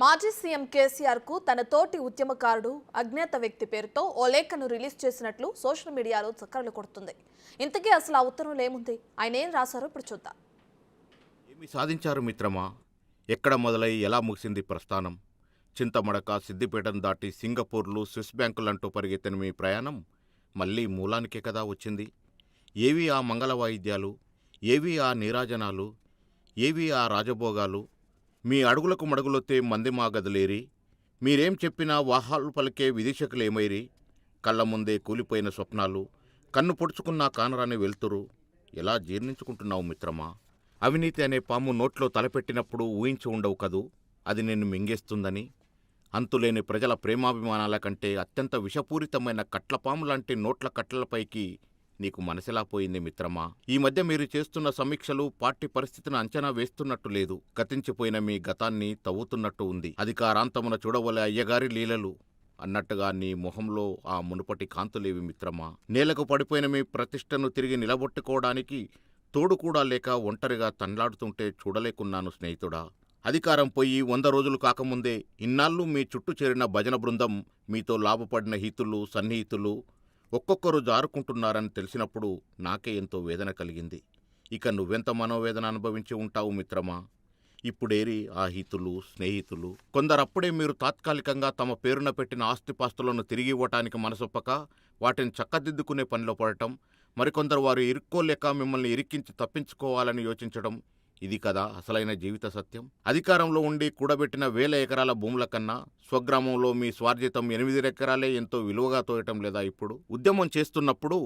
మాజీ సీఎం కేసీఆర్ కు తన తోటి ఉద్యమకారుడు అజ్ఞాత వ్యక్తి పేరుతో ఓ లేఖను రిలీజ్ చేసినట్లు సోషల్ మీడియాలో చక్కర్లు కొడుతుంది. ఇంతకీ అసలు ఆ ఉత్తరంలో ఏముంది, ఆయన ఏం రాశారో ఇప్పుడు చూద్దాం. ఏమి సాధించారు మిత్రమా? ఎక్కడ మొదలై ఎలా ముగిసింది ప్రస్థానం? చింతమడక, సిద్దిపేటను దాటి సింగపూర్లు, స్విస్ బ్యాంకులంటూ పరిగెత్తిన మీ ప్రయాణం మళ్లీ మూలానికే కదా వచ్చింది. ఏవి ఆ మంగళ వాయిద్యాలు, ఏవి ఆ నీరాజనాలు, ఏవి ఆ రాజభోగాలు? మీ అడుగులకు మడుగులొత్తే మంది మా గదులేరి, మీరేం చెప్పినా వాహాలు పలికే విదేశకులేమైరి, కళ్ల ముందే కూలిపోయిన స్వప్నాలు, కన్ను పొడుచుకున్నా కానరాని వెళ్తురు. ఎలా జీర్ణించుకుంటున్నావు మిత్రమా? అవినీతి అనే పాము నోట్లో తలపెట్టినప్పుడు ఊహించి ఉండవు కదూ అది నిన్ను మింగేస్తుందని. అంతులేని ప్రజల ప్రేమాభిమానాల కంటే అత్యంత విషపూరితమైన కట్లపాములాంటి నోట్ల కట్టలపైకి నీకు మనసెలా పోయింది మిత్రమా? ఈ మధ్య మీరు చేస్తున్న సమీక్షలు పార్టీ పరిస్థితిని అంచనా వేస్తున్నట్టు లేదు. గతించిపోయిన మీ గతాన్ని తవ్వుతున్నట్టు ఉంది. అధికారాంతమున చూడవలే అయ్యగారి లీలలు అన్నట్టుగా నీ మొహంలో ఆ మునుపటి కాంతులేవి మిత్రమా? నేలకు పడిపోయిన మీ ప్రతిష్టను తిరిగి నిలబొట్టుకోవడానికి తోడు కూడా లేక ఒంటరిగా తన్లాడుతుంటే చూడలేకున్నాను స్నేహితుడా. అధికారం పోయి 100 రోజులు కాకముందే ఇన్నాళ్ళు మీ చుట్టూ చేరిన భజన బృందం, మీతో లాభపడిన హితులు, సన్నిహితులు ఒక్కొక్కరు జారుకుంటున్నారని తెలిసినప్పుడు నాకే ఎంతో వేదన కలిగింది. ఇక నువ్వెంత మనోవేదన అనుభవించి ఉంటావు మిత్రమా? ఇప్పుడేరి ఆ హితులు, స్నేహితులు? కొందరప్పుడే మీరు తాత్కాలికంగా తమ పేరున పెట్టిన ఆస్తిపాస్తులను తిరిగి ఇవ్వటానికి మనసొప్పక వాటిని చక్కదిద్దుకునే పనిలో పడటం, మరికొందరు వారు ఇరుక్కోలేక మిమ్మల్ని ఇరికించి తప్పించుకోవాలని యోచించడం, ఇది కదా అసలైన జీవిత సత్యం. అధికారంలో ఉండి కూడబెట్టిన 1000 ఎకరాల భూముల కన్నా స్వగ్రామంలో మీ స్వార్జితం 8 ఎకరాలే ఎంతో విలువగా తోయటం లేదా? ఇప్పుడు ఉద్యమం చేస్తున్నప్పుడు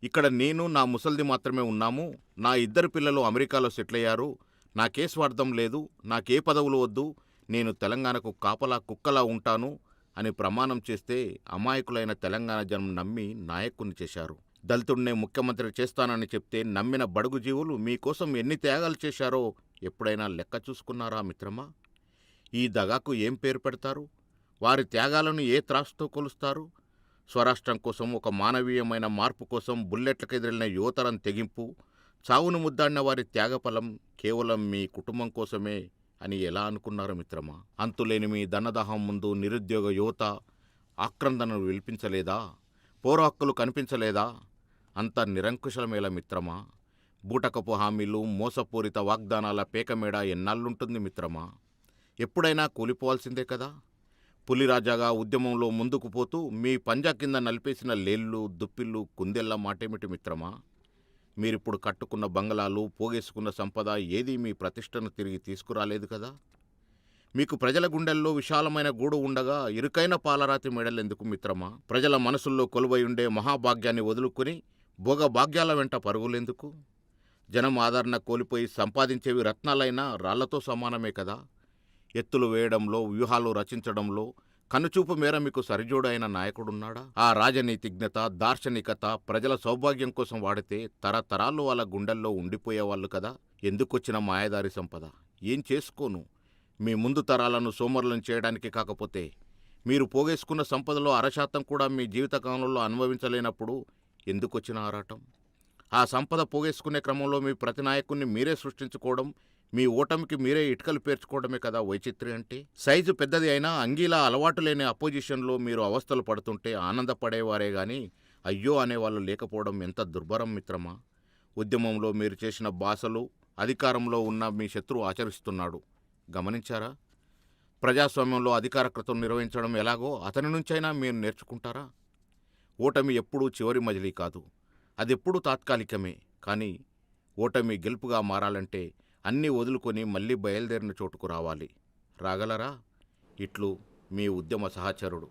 ఇక్కడ నేను, నా ముసల్ది మాత్రమే ఉన్నాము, నా 2 పిల్లలు అమెరికాలో సెటిల్ అయ్యారు, నాకే స్వార్థం లేదు, నాకే పదవులు వద్దు, నేను తెలంగాణకు కాపలా కుక్కలా ఉంటాను అని ప్రమాణం చేస్తే అమాయకులైన తెలంగాణ జనం నమ్మి నాయకుని చేశారు. దళితుడినే ముఖ్యమంత్రి చేస్తానని చెప్తే నమ్మిన బడుగు జీవులు మీకోసం ఎన్ని త్యాగాలు చేశారో ఎప్పుడైనా లెక్క చూసుకున్నారా మిత్రమా? ఈ దగాకు ఏం పేరు పెడతారు? వారి త్యాగాలను ఏ త్రాసుతో కొలుస్తారు? స్వరాష్ట్రం కోసం, ఒక మానవీయమైన మార్పు కోసం బుల్లెట్లకెదిరిన యువతరం తెగింపు, చావును ముద్దాడిన వారి త్యాగఫలం కేవలం మీ కుటుంబం కోసమే అని ఎలా అనుకున్నారు మిత్రమా? అంతులేని మీ ధనదాహం ముందు నిరుద్యోగ యువత ఆక్రందనలు విలిపించలేదా? పౌర హక్కులు కనిపించలేదా? అంత నిరంకుశలమేలా మిత్రమా? బూటకపు హామీలు, మోసపూరిత వాగ్దానాల పేకమేడ ఎన్నాళ్ళుంటుంది మిత్రమా? ఎప్పుడైనా కూలిపోవాల్సిందే కదా. పులిరాజాగా ఉద్యమంలో ముందుకు పోతూ మీ పంజా కింద నలిపేసిన లేళ్ళు, దుప్పిళ్ళు, కుందెళ్ల మాటేమిటి మిత్రమా? మీరిప్పుడు కట్టుకున్న బంగళాలు, పోగేసుకున్న సంపద ఏదీ మీ ప్రతిష్టను తిరిగి తీసుకురాలేదు కదా. మీకు ప్రజల గుండెల్లో విశాలమైన గూడు ఉండగా ఇరుకైన పాలరాతి మెడలెందుకు మిత్రమా? ప్రజల మనసుల్లో కొలువై ఉండే మహాభాగ్యాన్ని వదులుకొని భోగభాగ్యాల వెంట పరుగులెందుకు? జనం ఆదరణ కోల్పోయి సంపాదించేవి రత్నాలైనా రాళ్లతో సమానమే కదా. ఎత్తులు వేయడంలో, వ్యూహాలు రచించడంలో కనుచూపు మేర మీకు సరిజోడైన నాయకుడున్నాడా? ఆ రాజనీతిజ్ఞత, దార్శనికత ప్రజల సౌభాగ్యం కోసం వాడితే తరతరాలు వాళ్ళ గుండెల్లో ఉండిపోయేవాళ్ళు కదా. ఎందుకొచ్చిన మాయదారి సంపద? ఏం చేసుకోను? మీ ముందు తరాలను సోమరులను చేయడానికి కాకపోతే మీరు పోగేసుకున్న సంపదలో 1% కూడా మీ జీవితకాలంలో అనుభవించలేనప్పుడు ఎందుకొచ్చిన ఆరాటం? ఆ సంపద పోగేసుకునే క్రమంలో మీ ప్రతి నాయకుణ్ణి మీరే సృష్టించుకోవడం, మీ ఓటమికి మీరే ఇటుకలు పేర్చుకోవడమే కదా వైచిత్రి అంటే. సైజు పెద్దది అయినా అంగీలా అలవాటు లేని అపోజిషన్లో మీరు అవస్థలు పడుతుంటే ఆనందపడేవారే గాని అయ్యో అనేవాళ్ళు లేకపోవడం ఎంత దుర్భరం మిత్రమా? ఉద్యమంలో మీరు చేసిన భాషలు అధికారంలో ఉన్న మీ శత్రువు ఆచరిస్తున్నాడు. గమనించారా? ప్రజాస్వామ్యంలో అధికారకృతం నిర్వహించడం ఎలాగో అతని నుంచైనా మీరు నేర్చుకుంటారా? ఓటమి ఎప్పుడూ చివరి మజిలీ కాదు, అదెప్పుడూ తాత్కాలికమే. కానీ ఓటమి గెలుపుగా మారాలంటే అన్నీ వదులుకొని మళ్ళీ బయలుదేరిన చోటుకు రావాలి. రాగలరా? ఇట్లు మీ ఉద్యమ సహచరుడు.